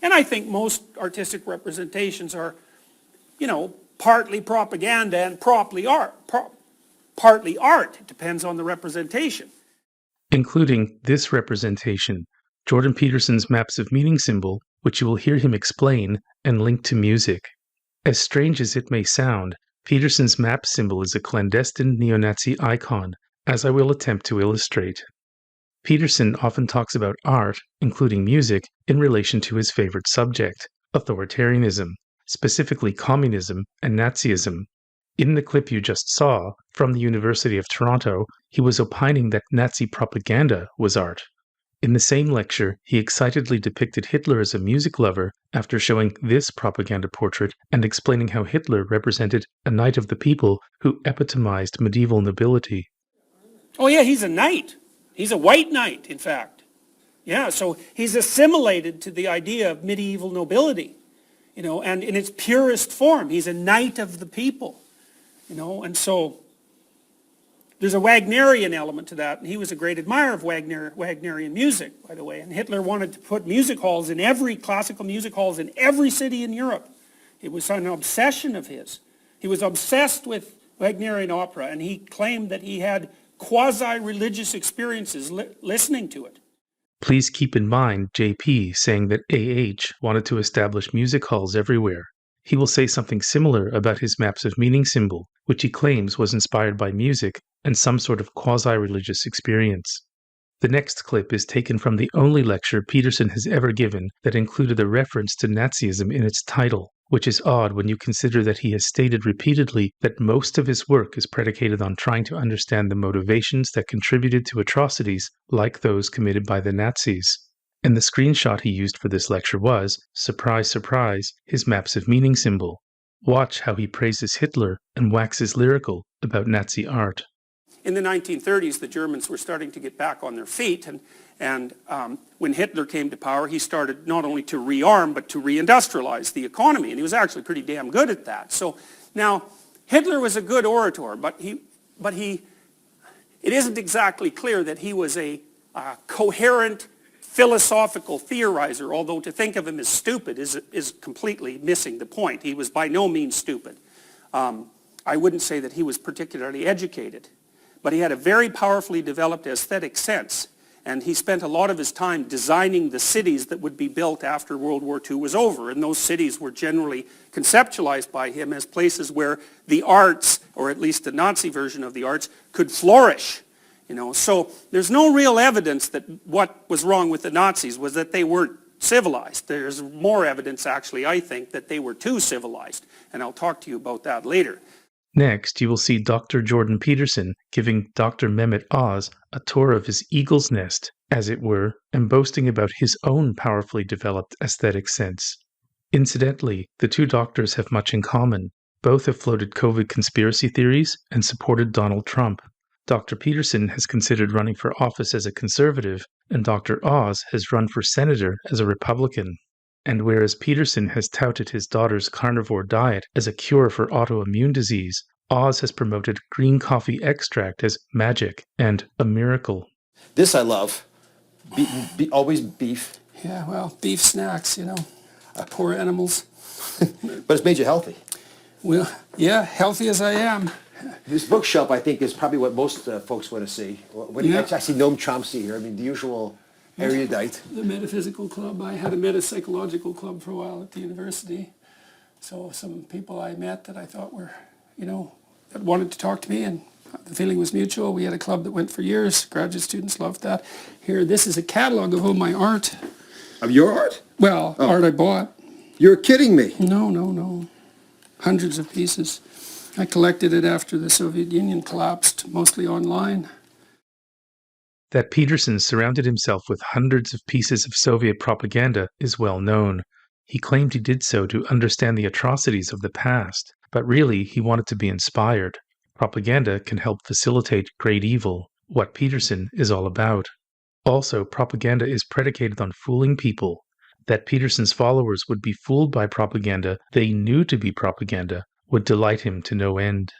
And I think most artistic representations are, partly propaganda and partly art. It depends on the representation. Including this representation, Jordan Peterson's maps of meaning symbol, which you will hear him explain, and link to music. As strange as it may sound, Peterson's map symbol is a clandestine neo-Nazi icon, as I will attempt to illustrate. Peterson often talks about art, including music, in relation to his favorite subject, authoritarianism, specifically communism and Nazism. In the clip you just saw, from the University of Toronto, he was opining that Nazi propaganda was art. In the same lecture, he excitedly depicted Hitler as a music lover after showing this propaganda portrait and explaining how Hitler represented a knight of the people who epitomized medieval nobility. Oh yeah, he's a knight. He's a white knight, in fact. Yeah, so he's assimilated to the idea of medieval nobility, and in its purest form. He's a knight of the people, and so there's a Wagnerian element to that, and he was a great admirer of Wagnerian music, by the way, and Hitler wanted to put classical music halls in every city in Europe. It was an obsession of his. He was obsessed with Wagnerian opera, and he claimed that he had quasi-religious experiences listening to it. Please keep in mind JP saying that AH wanted to establish music halls everywhere. He will say something similar about his maps of meaning symbol, which he claims was inspired by music and some sort of quasi-religious experience. The next clip is taken from the only lecture Peterson has ever given that included a reference to Nazism in its title, which is odd when you consider that he has stated repeatedly that most of his work is predicated on trying to understand the motivations that contributed to atrocities like those committed by the Nazis. And the screenshot he used for this lecture was, surprise, surprise, his maps of meaning symbol. Watch how he praises Hitler and waxes lyrical about Nazi art. In the 1930s, the Germans were starting to get back on their feet, and when Hitler came to power, he started not only to rearm, but to reindustrialize the economy, and he was actually pretty damn good at that. So now, Hitler was a good orator, but it isn't exactly clear that he was a coherent philosophical theorizer, although to think of him as stupid is completely missing the point. He was by no means stupid. I wouldn't say that he was particularly educated, but he had a very powerfully developed aesthetic sense, and he spent a lot of his time designing the cities that would be built after World War II was over, and those cities were generally conceptualized by him as places where the arts, or at least the Nazi version of the arts, could flourish. So there's no real evidence that what was wrong with the Nazis was that they weren't civilized. There's more evidence, actually, I think, that they were too civilized, and I'll talk to you about that later. Next, you will see Dr. Jordan Peterson giving Dr. Mehmet Oz a tour of his eagle's nest, as it were, and boasting about his own powerfully developed aesthetic sense. Incidentally, the two doctors have much in common. Both have floated COVID conspiracy theories and supported Donald Trump. Dr. Peterson has considered running for office as a conservative, and Dr. Oz has run for senator as a Republican. And whereas Peterson has touted his daughter's carnivore diet as a cure for autoimmune disease, Oz has promoted green coffee extract as magic and a miracle. This I love. Always beef. Yeah, well, beef snacks, poor animals. But it's made you healthy. Well, yeah, healthy as I am. This bookshelf, I think, is probably what most folks want to see. What do you I see Noam Chomsky here. I mean, the usual erudite. The metaphysical club. I had a metapsychological club for a while at the university. So some people I met that I thought were, that wanted to talk to me, and the feeling was mutual. We had a club that went for years. Graduate students loved that. Here, this is a catalog of all my art. Of your art? Well, art I bought. You're kidding me. No. Hundreds of pieces. I collected it after the Soviet Union collapsed, mostly online. That Peterson surrounded himself with hundreds of pieces of Soviet propaganda is well known. He claimed he did so to understand the atrocities of the past, but really he wanted to be inspired. Propaganda can help facilitate great evil, what Peterson is all about. Also, propaganda is predicated on fooling people. That Peterson's followers would be fooled by propaganda they knew to be propaganda would delight him to no end.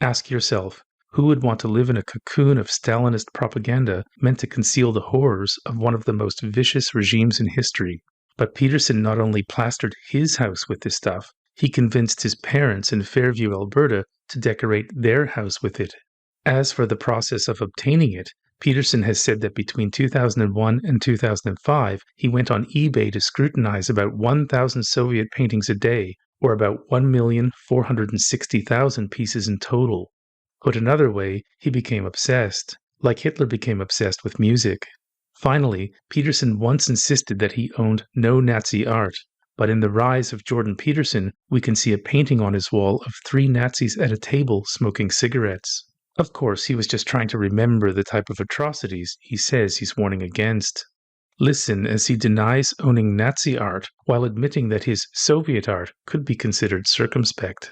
Ask yourself, who would want to live in a cocoon of Stalinist propaganda meant to conceal the horrors of one of the most vicious regimes in history? But Peterson not only plastered his house with this stuff, he convinced his parents in Fairview, Alberta, to decorate their house with it. As for the process of obtaining it, Peterson has said that between 2001 and 2005, he went on eBay to scrutinize about 1,000 Soviet paintings a day, or about 1,460,000 pieces in total. Put another way, he became obsessed, like Hitler became obsessed with music. Finally, Peterson once insisted that he owned no Nazi art, but in The Rise of Jordan Peterson, we can see a painting on his wall of 3 Nazis at a table smoking cigarettes. Of course, he was just trying to remember the type of atrocities he says he's warning against. Listen as he denies owning Nazi art while admitting that his Soviet art could be considered circumspect.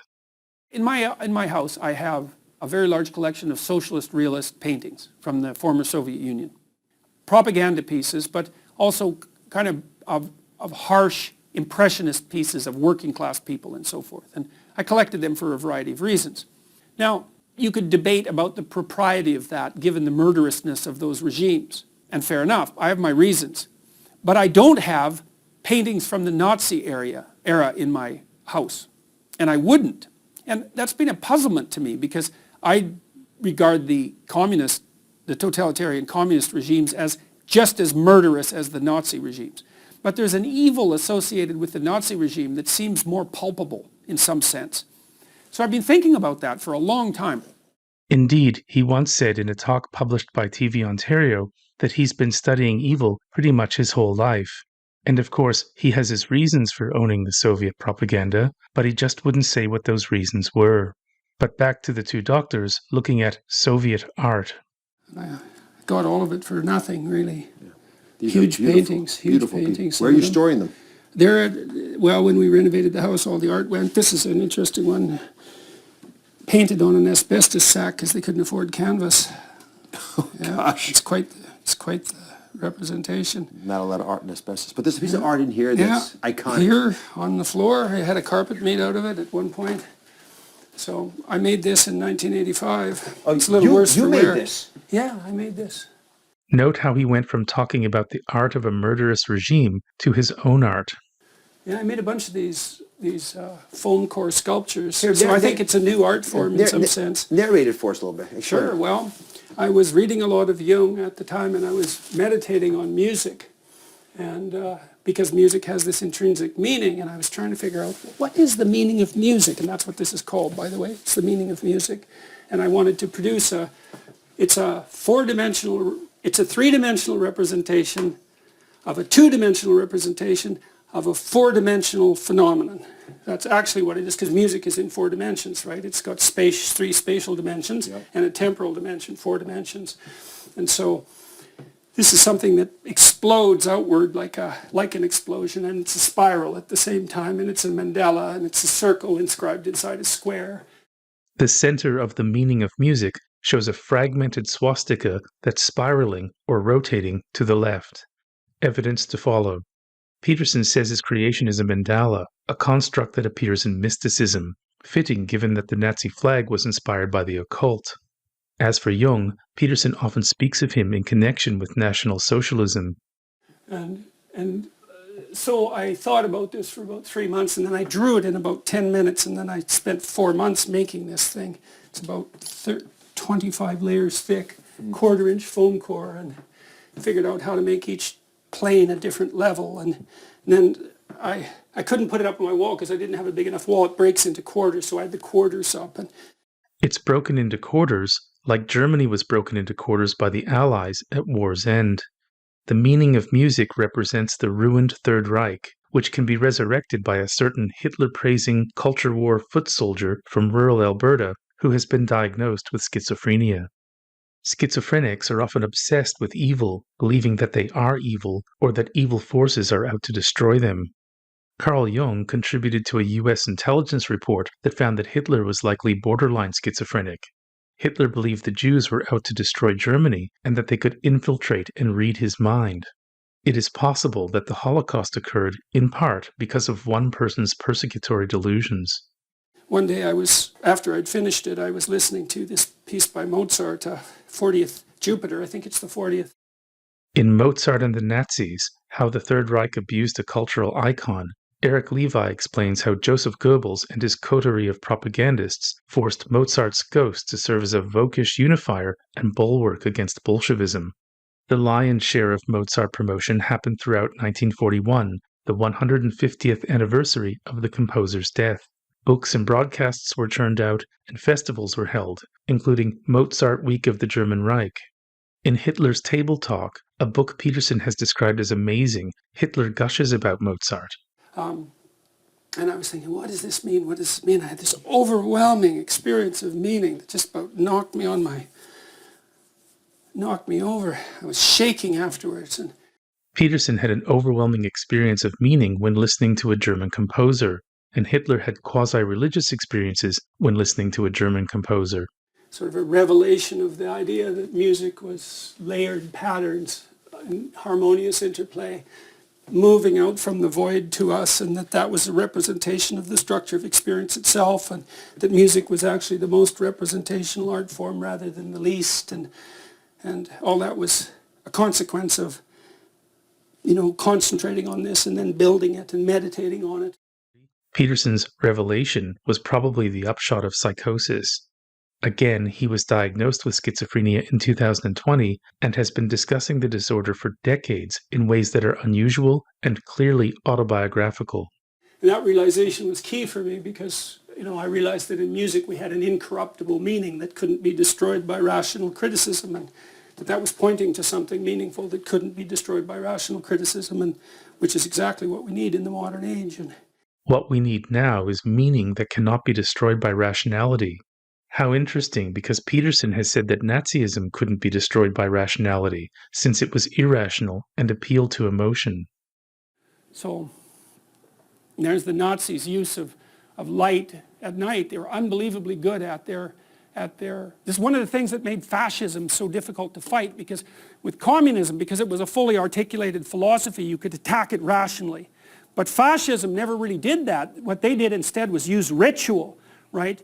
In my house, I have a very large collection of socialist realist paintings from the former Soviet Union. Propaganda pieces, but also kind of harsh impressionist pieces of working class people and so forth. And I collected them for a variety of reasons. Now, you could debate about the propriety of that given the murderousness of those regimes. And fair enough, I have my reasons. But I don't have paintings from the Nazi era in my house. And I wouldn't. And that's been a puzzlement to me because I regard the totalitarian communist regimes as just as murderous as the Nazi regimes. But there's an evil associated with the Nazi regime that seems more palpable in some sense. So I've been thinking about that for a long time. Indeed, he once said in a talk published by TV Ontario that he's been studying evil pretty much his whole life. And of course, he has his reasons for owning the Soviet propaganda, but he just wouldn't say what those reasons were. But back to the 2 doctors looking at Soviet art. I got all of it for nothing, really. These Huge paintings. Paintings. Where are you storing them? Well, when we renovated the house, all the art went. This is an interesting one, painted on an asbestos sack because they couldn't afford canvas. Oh, yeah, gosh. It's quite the representation. Not a lot of art in asbestos, but there's a piece of art in here that's iconic. Here on the floor, I had a carpet made out of it at one point. So I made this in 1985. Oh, it's a little worse for wear. You made this? Yeah, I made this. Note how he went from talking about the art of a murderous regime to his own art. Yeah, I made a bunch of these foam core sculptures. So I think it's a new art form in some sense. Narrate it for us a little bit. Sure. Well, I was reading a lot of Jung at the time, and I was meditating on music, and because music has this intrinsic meaning, and I was trying to figure out what is the meaning of music, and that's what this is called, by the way. It's the meaning of music, and I wanted to produce it's a 3-dimensional representation of a 2-dimensional representation of a 4-dimensional phenomenon. That's actually what it is, because music is in 4 dimensions, right? It's got 3 spatial dimensions and a temporal dimension, 4 dimensions. And so this is something that explodes outward like an explosion, and it's a spiral at the same time, and it's a mandala, and it's a circle inscribed inside a square. The center of the meaning of music shows a fragmented swastika that's spiraling or rotating to the left. Evidence to follow. Peterson says his creation is a mandala, a construct that appears in mysticism, fitting given that the Nazi flag was inspired by the occult. As for Jung, Peterson often speaks of him in connection with National Socialism. And so I thought about this for about 3 months, and then I drew it in about 10 minutes, and then I spent 4 months making this thing. It's about 25 layers thick, 1/4-inch foam core, and figured out how to make each plane a different level, and then I couldn't put it up on my wall because I didn't have a big enough wall. It breaks into quarters, so I had the quarters up. And it's broken into quarters, like Germany was broken into quarters by the Allies at war's end. The meaning of music represents the ruined Third Reich, which can be resurrected by a certain Hitler-praising culture war foot soldier from rural Alberta who has been diagnosed with schizophrenia. Schizophrenics are often obsessed with evil, believing that they are evil or that evil forces are out to destroy them. Carl Jung contributed to a US intelligence report that found that Hitler was likely borderline schizophrenic. Hitler believed the Jews were out to destroy Germany and that they could infiltrate and read his mind. It is possible that the Holocaust occurred in part because of one person's persecutory delusions. One day after I'd finished it, I was listening to this piece by Mozart, 40th Jupiter, I think it's the 40th. In Mozart and the Nazis, How the Third Reich Abused a Cultural Icon, Eric Levi explains how Joseph Goebbels and his coterie of propagandists forced Mozart's ghost to serve as a Völkisch unifier and bulwark against Bolshevism. The lion's share of Mozart promotion happened throughout 1941, the 150th anniversary of the composer's death. Books and broadcasts were churned out, and festivals were held, including Mozart Week of the German Reich. In Hitler's Table Talk, a book Peterson has described as amazing, Hitler gushes about Mozart. And I was thinking, what does this mean? What does this mean? I had this overwhelming experience of meaning that just about knocked me over. I was shaking afterwards. And Peterson had an overwhelming experience of meaning when listening to a German composer, and Hitler had quasi-religious experiences when listening to a German composer. Sort of a revelation of the idea that music was layered patterns and harmonious interplay moving out from the void to us, and that was a representation of the structure of experience itself, and that music was actually the most representational art form rather than the least, and all that was a consequence of, concentrating on this and then building it and meditating on it. Peterson's revelation was probably the upshot of psychosis. Again, he was diagnosed with schizophrenia in 2020 and has been discussing the disorder for decades in ways that are unusual and clearly autobiographical. And that realization was key for me because, I realized that in music we had an incorruptible meaning that couldn't be destroyed by rational criticism, and that was pointing to something meaningful that couldn't be destroyed by rational criticism, and which is exactly what we need in the modern age. And what we need now is meaning that cannot be destroyed by rationality. How interesting, because Peterson has said that Nazism couldn't be destroyed by rationality, since it was irrational and appealed to emotion. So there's the Nazis' use of light at night. They were unbelievably good at their this is one of the things that made fascism so difficult to fight, because with communism, because it was a fully articulated philosophy, you could attack it rationally. But fascism never really did that. What they did instead was use ritual, right?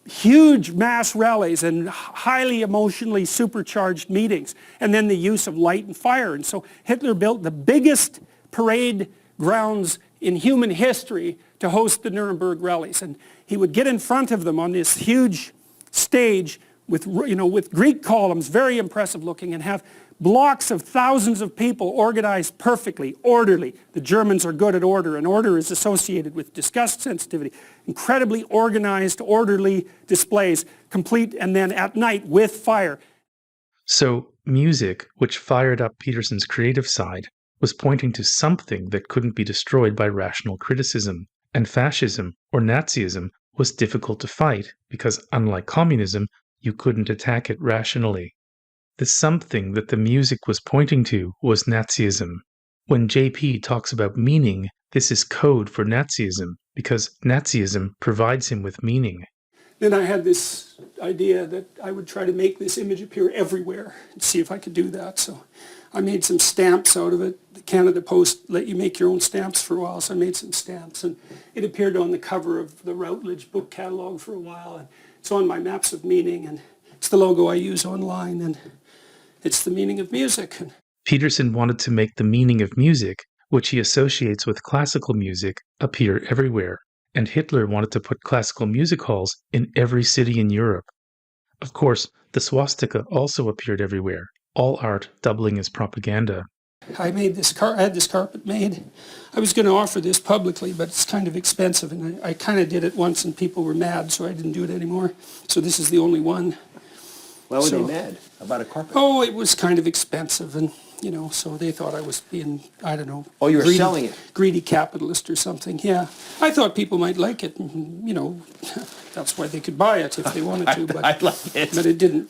Huge mass rallies and highly emotionally supercharged meetings, and then the use of light and fire. And so Hitler built the biggest parade grounds in human history to host the Nuremberg rallies. And he would get in front of them on this huge stage with Greek columns, very impressive looking, and have blocks of thousands of people organized perfectly, orderly. The Germans are good at order, and order is associated with disgust sensitivity. Incredibly organized, orderly displays, complete, and then at night with fire. So, music, which fired up Peterson's creative side, was pointing to something that couldn't be destroyed by rational criticism. And fascism, or Nazism, was difficult to fight because, unlike communism, you couldn't attack it rationally. The something that the music was pointing to was Nazism. When JP talks about meaning, this is code for Nazism, because Nazism provides him with meaning. Then I had this idea that I would try to make this image appear everywhere and see if I could do that. So I made some stamps out of it. The Canada Post let you make your own stamps for a while, so I made some stamps. And it appeared on the cover of the Routledge book catalog for a while. And it's on my maps of meaning, and it's the logo I use online, and it's the meaning of music. Peterson wanted to make the meaning of music, which he associates with classical music, appear everywhere, and Hitler wanted to put classical music halls in every city in Europe. Of course, the swastika also appeared everywhere, all art doubling as propaganda. I had this carpet made. I was going to offer this publicly, but it's kind of expensive, and I kind of did it once and people were mad, so I didn't do it anymore. So this is the only one. Why were they mad about a carpet? Oh, it was kind of expensive, and so they thought I was being, I don't know. Oh, you were selling it? Greedy capitalist or something, yeah. I thought people might like it, and, that's why they could buy it if they wanted to, but, I'd like it. But it didn't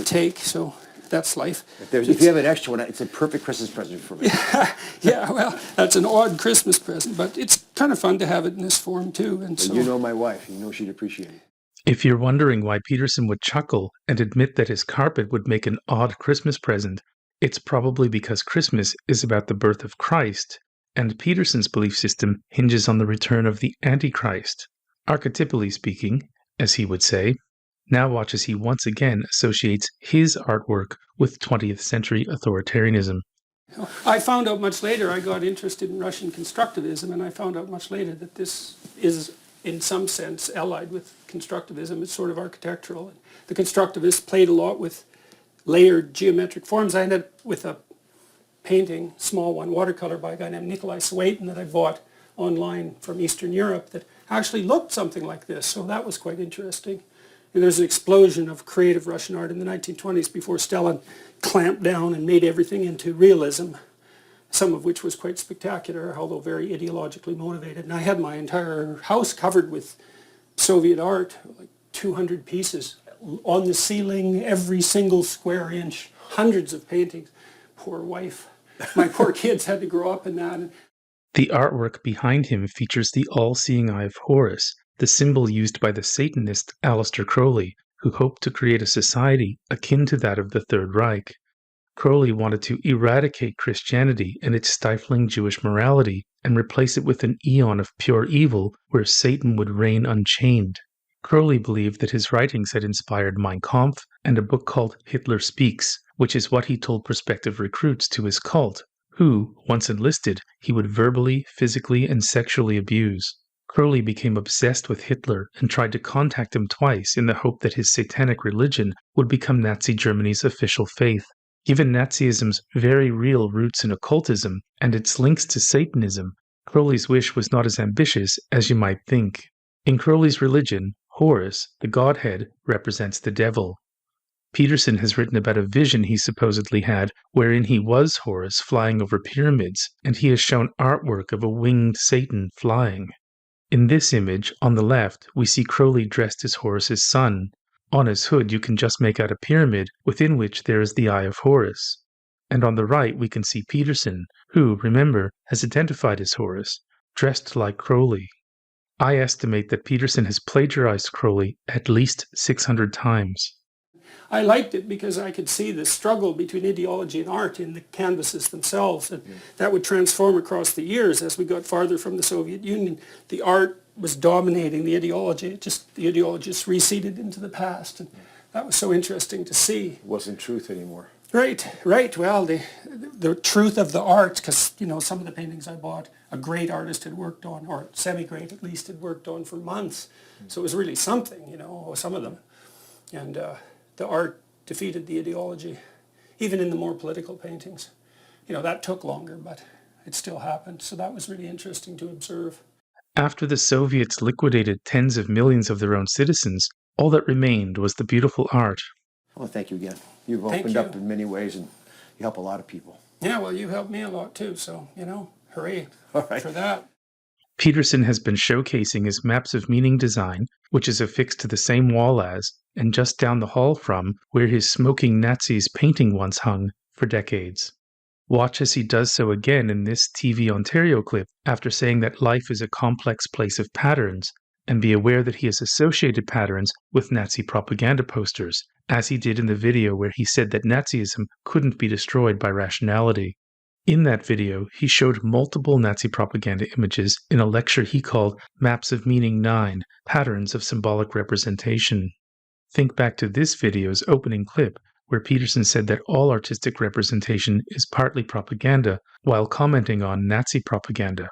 take, so that's life. If you have an extra one, it's a perfect Christmas present for me. Yeah, well, that's an odd Christmas present, but it's kind of fun to have it in this form, too. And so, you know my wife. You know she'd appreciate it. If you're wondering why Peterson would chuckle and admit that his carpet would make an odd Christmas present, it's probably because Christmas is about the birth of Christ, and Peterson's belief system hinges on the return of the Antichrist. Archetypally speaking, as he would say, now watch as he once again associates his artwork with 20th century authoritarianism. I found out much later, I got interested in Russian constructivism, and I found out much later that this is, in some sense, allied with constructivism. It's sort of architectural. The constructivists played a lot with layered geometric forms. I ended up with a painting, small one, watercolor by a guy named Nikolai Swatin that I bought online from Eastern Europe that actually looked something like this, so that was quite interesting. And there's an explosion of creative Russian art in the 1920s before Stalin clamped down and made everything into realism, some of which was quite spectacular, although very ideologically motivated. And I had my entire house covered with Soviet art, like 200 pieces on the ceiling, every single square inch, hundreds of paintings. Poor wife. My poor kids had to grow up in that. The artwork behind him features the all-seeing eye of Horus, the symbol used by the Satanist Aleister Crowley, who hoped to create a society akin to that of the Third Reich. Crowley wanted to eradicate Christianity and its stifling Jewish morality and replace it with an eon of pure evil where Satan would reign unchained. Crowley believed that his writings had inspired Mein Kampf and a book called Hitler Speaks, which is what he told prospective recruits to his cult, who, once enlisted, he would verbally, physically, and sexually abuse. Crowley became obsessed with Hitler and tried to contact him twice in the hope that his satanic religion would become Nazi Germany's official faith. Given Nazism's very real roots in occultism and its links to Satanism, Crowley's wish was not as ambitious as you might think. In Crowley's religion, Horus, the godhead, represents the devil. Peterson has written about a vision he supposedly had wherein he was Horus flying over pyramids, and he has shown artwork of a winged Satan flying. In this image, on the left, we see Crowley dressed as Horus's son. On his hood you can just make out a pyramid within which there is the Eye of Horus. And on the right we can see Peterson, who, remember, has identified as Horus, dressed like Crowley. I estimate that Peterson has plagiarized Crowley at least 600 times. I liked it because I could see the struggle between ideology and art in the canvases themselves, and that would transform across the years as we got farther from the Soviet Union. The art was dominating the ideology. The ideology just receded into the past, and that was so interesting to see. It wasn't truth anymore. Right. Well, the truth of the art, because, some of the paintings I bought, a great artist had worked on, or semi-great at least, had worked on for months. So it was really something, some of them. And the art defeated the ideology, even in the more political paintings. That took longer, but it still happened. So that was really interesting to observe. After the Soviets liquidated tens of millions of their own citizens, all that remained was the beautiful art. Well, thank you again. You've opened up in many ways, and you help a lot of people. Yeah, well, you helped me a lot too, so, hooray for that. Peterson has been showcasing his Maps of Meaning design, which is affixed to the same wall as, and just down the hall from, where his Smoking Nazis painting once hung, for decades. Watch as he does so again in this TV Ontario clip after saying that life is a complex place of patterns, and be aware that he has associated patterns with Nazi propaganda posters, as he did in the video where he said that Nazism couldn't be destroyed by rationality. In that video, he showed multiple Nazi propaganda images in a lecture he called Maps of Meaning 9, Patterns of Symbolic Representation. Think back to this video's opening clip, where Peterson said that all artistic representation is partly propaganda, while commenting on Nazi propaganda.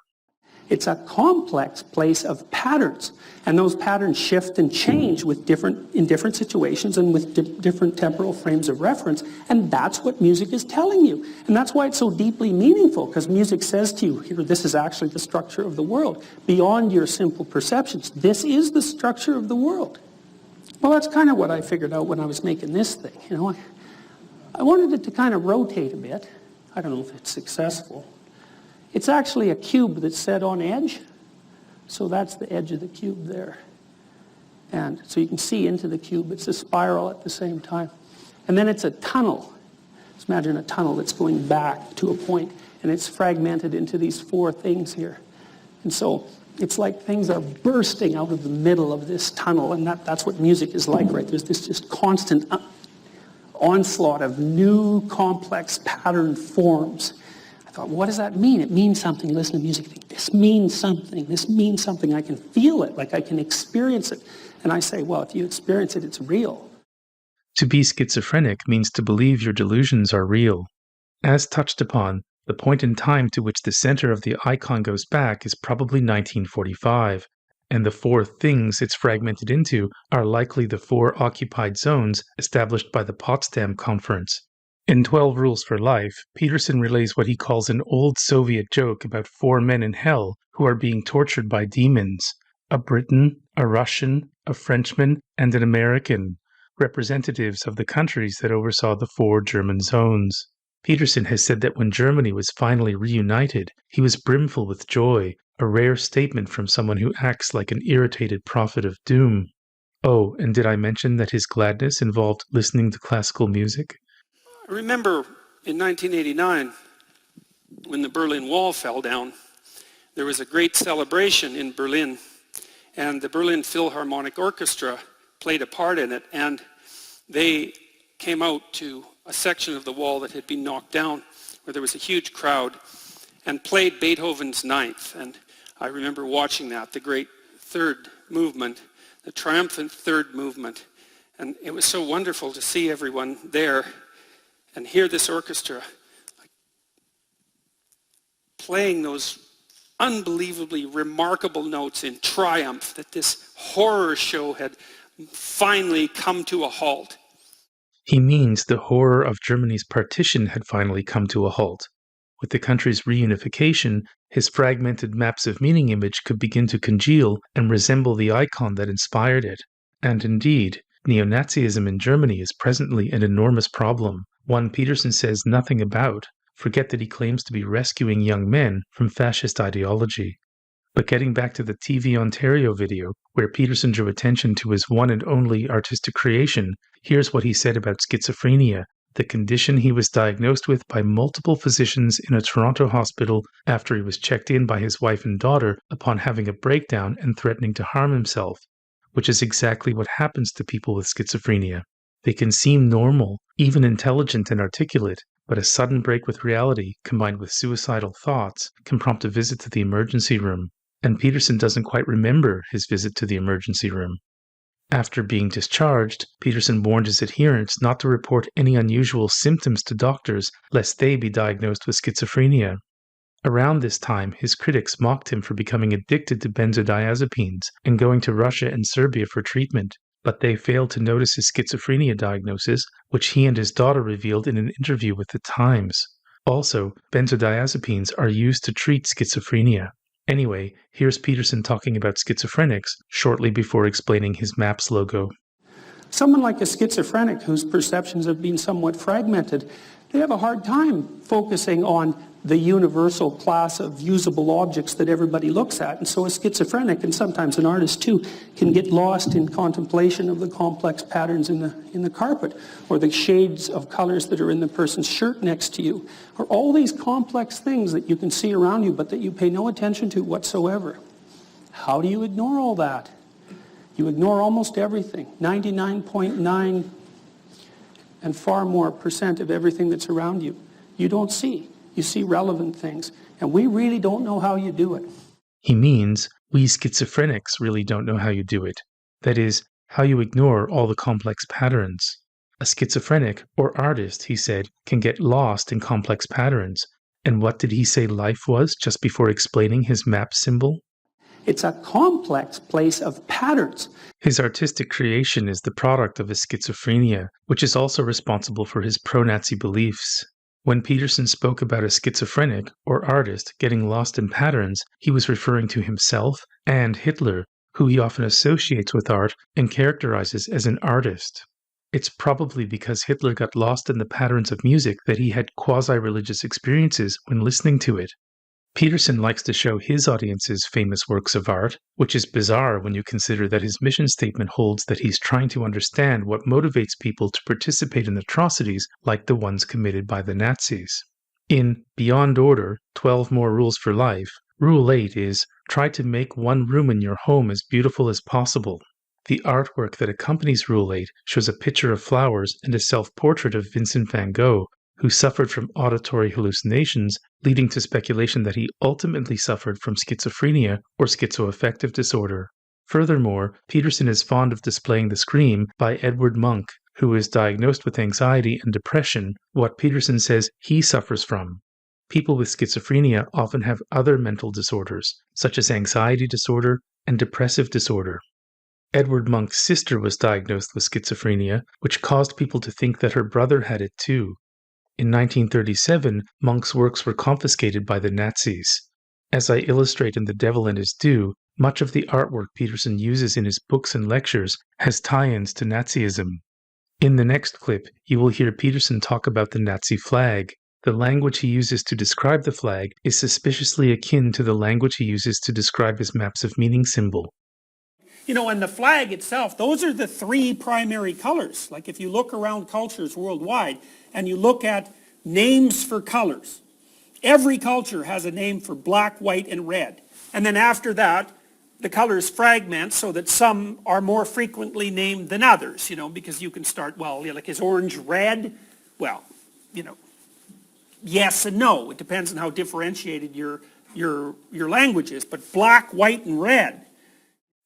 It's a complex place of patterns, and those patterns shift and change in different situations and with different temporal frames of reference, and that's what music is telling you. And that's why it's so deeply meaningful, because music says to you, here, this is actually the structure of the world, beyond your simple perceptions. This is the structure of the world. Well, that's kind of what I figured out when I was making this thing. I wanted it to kind of rotate a bit. I don't know if it's successful. It's actually a cube that's set on edge. So that's the edge of the cube there. And so you can see into the cube. It's a spiral at the same time. And then it's a tunnel. Just imagine a tunnel that's going back to a point, and it's fragmented into these four things here. And so it's like things are bursting out of the middle of this tunnel, and that's what music is like, right? There's this just constant onslaught of new complex pattern forms. I thought, what does that mean? It means something. Listen to music. Think, this means something. This means something. I can feel it, like I can experience it. And I say, well, if you experience it, it's real. To be schizophrenic means to believe your delusions are real. As touched upon, The point in time to which the center of the icon goes back is probably 1945, and the four things it's fragmented into are likely the four occupied zones established by the Potsdam Conference. In 12 Rules for Life, Peterson relays what he calls an old Soviet joke about four men in hell who are being tortured by demons: a Briton, a Russian, a Frenchman, and an American, representatives of the countries that oversaw the four German zones. Peterson has said that when Germany was finally reunited, he was brimful with joy, a rare statement from someone who acts like an irritated prophet of doom. Oh, and did I mention that his gladness involved listening to classical music? I remember in 1989, when the Berlin Wall fell down, there was a great celebration in Berlin, and the Berlin Philharmonic Orchestra played a part in it, and they came out to a section of the wall that had been knocked down, where there was a huge crowd, and played Beethoven's Ninth. And I remember watching that, the great third movement, the triumphant third movement. And it was so wonderful to see everyone there and hear this orchestra playing those unbelievably remarkable notes in triumph that this horror show had finally come to a halt. He means the horror of Germany's partition had finally come to a halt. With the country's reunification, his fragmented maps of meaning image could begin to congeal and resemble the icon that inspired it. And indeed, neo-Nazism in Germany is presently an enormous problem, one Peterson says nothing about. Forget that he claims to be rescuing young men from fascist ideology. But getting back to the TV Ontario video, where Peterson drew attention to his one and only artistic creation, here's what he said about schizophrenia, the condition he was diagnosed with by multiple physicians in a Toronto hospital after he was checked in by his wife and daughter upon having a breakdown and threatening to harm himself, which is exactly what happens to people with schizophrenia. They can seem normal, even intelligent and articulate, but a sudden break with reality, combined with suicidal thoughts, can prompt a visit to the emergency room. And Peterson doesn't quite remember his visit to the emergency room. After being discharged, Peterson warned his adherents not to report any unusual symptoms to doctors, lest they be diagnosed with schizophrenia. Around this time, his critics mocked him for becoming addicted to benzodiazepines and going to Russia and Serbia for treatment, but they failed to notice his schizophrenia diagnosis, which he and his daughter revealed in an interview with The Times. Also, benzodiazepines are used to treat schizophrenia. Anyway, here's Peterson talking about schizophrenics shortly before explaining his MAPS logo. Someone like a schizophrenic whose perceptions have been somewhat fragmented, they have a hard time focusing on the universal class of usable objects that everybody looks at. And so a schizophrenic, and sometimes an artist too, can get lost in contemplation of the complex patterns in the carpet, or the shades of colors that are in the person's shirt next to you, or all these complex things that you can see around you but that you pay no attention to whatsoever. How do you ignore all that? You ignore almost everything, 99.9 and far more % of everything that's around you. You don't see. You see relevant things. And we really don't know how you do it. He means we schizophrenics really don't know how you do it. That is, how you ignore all the complex patterns. A schizophrenic, or artist, he said, can get lost in complex patterns. And what did he say life was just before explaining his map symbol? It's a complex place of patterns. His artistic creation is the product of his schizophrenia, which is also responsible for his pro-Nazi beliefs. When Peterson spoke about a schizophrenic, or artist, getting lost in patterns, he was referring to himself and Hitler, who he often associates with art and characterizes as an artist. It's probably because Hitler got lost in the patterns of music that he had quasi-religious experiences when listening to it. Peterson likes to show his audiences famous works of art, which is bizarre when you consider that his mission statement holds that he's trying to understand what motivates people to participate in atrocities like the ones committed by the Nazis. In Beyond Order, 12 More Rules for Life, Rule 8 is, try to make one room in your home as beautiful as possible. The artwork that accompanies Rule 8 shows a picture of flowers and a self-portrait of Vincent van Gogh, who suffered from auditory hallucinations, leading to speculation that he ultimately suffered from schizophrenia or schizoaffective disorder. Furthermore, Peterson is fond of displaying The Scream by Edward Munch, who is diagnosed with anxiety and depression, what Peterson says he suffers from. people with schizophrenia often have other mental disorders, such as anxiety disorder and depressive disorder. Edward Monk's sister was diagnosed with schizophrenia, which caused people to think that her brother had it too. In 1937, Monk's works were confiscated by the Nazis. As I illustrate in The Devil and His Due, much of the artwork Peterson uses in his books and lectures has tie-ins to Nazism. In the next clip, you will hear Peterson talk about the Nazi flag. The language he uses to describe the flag is suspiciously akin to the language he uses to describe his maps of meaning symbol. You know, and the flag itself, those are the three primary colors. Like if you look around cultures worldwide and you look at names for colors, every culture has a name for black, white, and red. And then after that, the colors fragment so that some are more frequently named than others, you know, because you can start, well, like is orange red? Well, you know, yes and no. It depends on how differentiated your language is. But black, white, and red.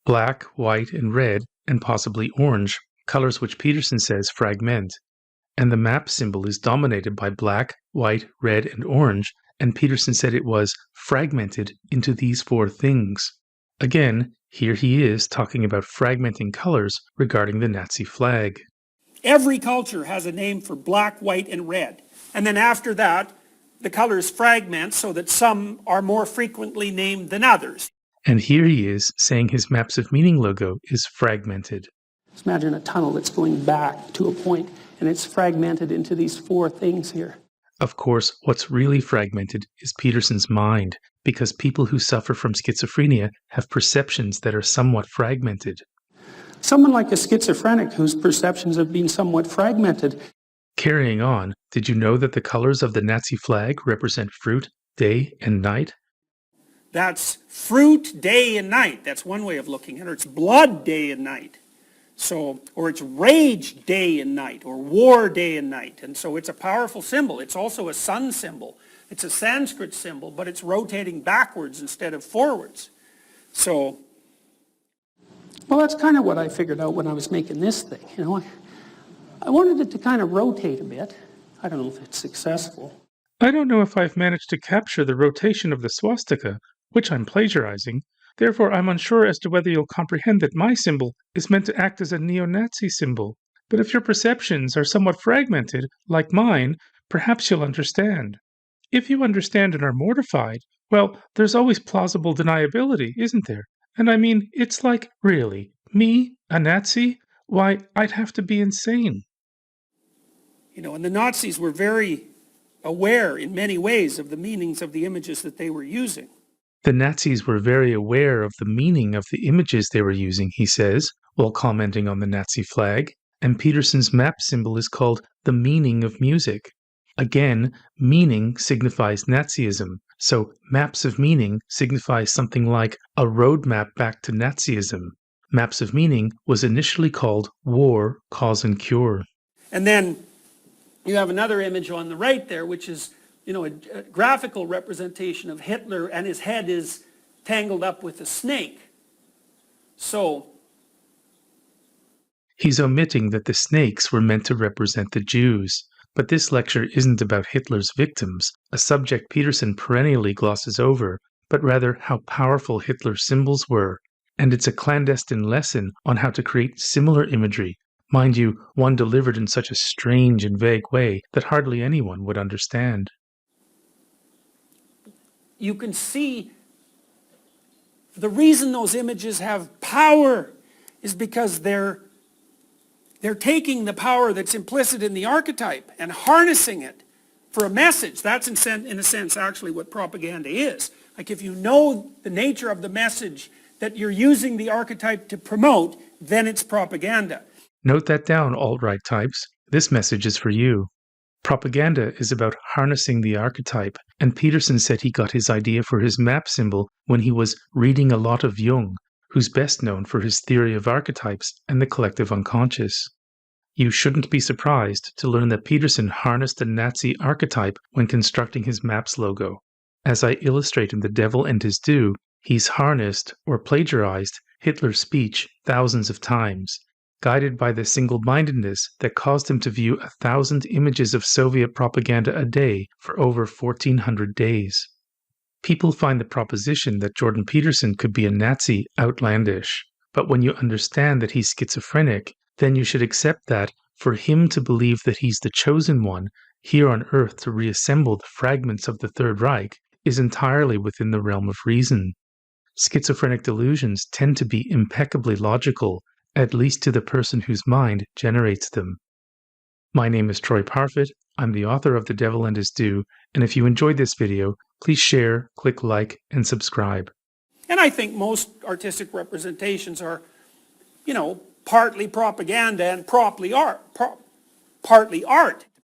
Black, white, and red, and possibly orange, colors which Peterson says fragment. And the map symbol is dominated by black, white, red, and orange, and Peterson said it was fragmented into these four things. Again, here he is talking about fragmenting colors regarding the Nazi flag. Every culture has a name for black, white, and red. And then after that, the colors fragment so that some are more frequently named than others. And here he is saying his maps of meaning logo is fragmented. Just imagine a tunnel that's going back to a point, and it's fragmented into these four things here. Of course, what's really fragmented is Peterson's mind, because people who suffer from schizophrenia have perceptions that are somewhat fragmented. Someone like a schizophrenic whose perceptions have been somewhat fragmented. Carrying on, did you know that the colors of the Nazi flag represent fruit, day, and night? That's fruit, day, and night. That's one way of looking at it. Or it's blood, day, and night. So, or it's rage, day and night, or war, day and night. And so it's a powerful symbol. It's also a sun symbol. It's a Sanskrit symbol, but it's rotating backwards instead of forwards. So, well, that's kind of what I figured out when I was making this thing. You know, I wanted it to kind of rotate a bit. I don't know if it's successful. I don't know if I've managed to capture the rotation of the swastika, which I'm plagiarizing. Therefore, I'm unsure as to whether you'll comprehend that my symbol is meant to act as a neo-Nazi symbol. But if your perceptions are somewhat fragmented, like mine, perhaps you'll understand. If you understand and are mortified, well, there's always plausible deniability, isn't there? And I mean, it's like, really, me, a Nazi? Why, I'd have to be insane. You know, and the Nazis were very aware in many ways of the meanings of the images that they were using. The Nazis were very aware of the meaning of the images they were using, he says, while commenting on the Nazi flag, and Peterson's map symbol is called the meaning of music. Again, meaning signifies Nazism, so maps of meaning signifies something like a roadmap back to Nazism. Maps of meaning was initially called War, Cause and Cure. And then you have another image on the right there, which is, you know, a graphical representation of Hitler, and his head is tangled up with a snake. So he's omitting that the snakes were meant to represent the Jews. But this lecture isn't about Hitler's victims, a subject Peterson perennially glosses over, but rather how powerful Hitler's symbols were. And it's a clandestine lesson on how to create similar imagery. Mind you, one delivered in such a strange and vague way that hardly anyone would understand. You can see the reason those images have power is because they're taking the power that's implicit in the archetype and harnessing it for a message. That's in a sense actually what propaganda is. Like if you know the nature of the message that you're using the archetype to promote, then it's propaganda. Note that down, alt-right types. This message is for you. Propaganda is about harnessing the archetype, and Peterson said he got his idea for his map symbol when he was reading a lot of Jung, who's best known for his theory of archetypes and the collective unconscious. You shouldn't be surprised to learn that Peterson harnessed the Nazi archetype when constructing his maps logo. As I illustrate in The Devil and His Due, he's harnessed or plagiarized Hitler's speech thousands of times. guided by the single-mindedness that caused him to view 1,000 images of Soviet propaganda a day for over 1,400 days. People find the proposition that Jordan Peterson could be a Nazi outlandish, but when you understand that he's schizophrenic, then you should accept that for him to believe that he's the chosen one here on Earth to reassemble the fragments of the Third Reich is entirely within the realm of reason. Schizophrenic delusions tend to be impeccably logical, at least to the person whose mind generates them. My name is Troy Parfit, I'm the author of The Devil and His Due, and if you enjoyed this video, please share, click like, and subscribe. And I think most artistic representations are, partly propaganda and partly art.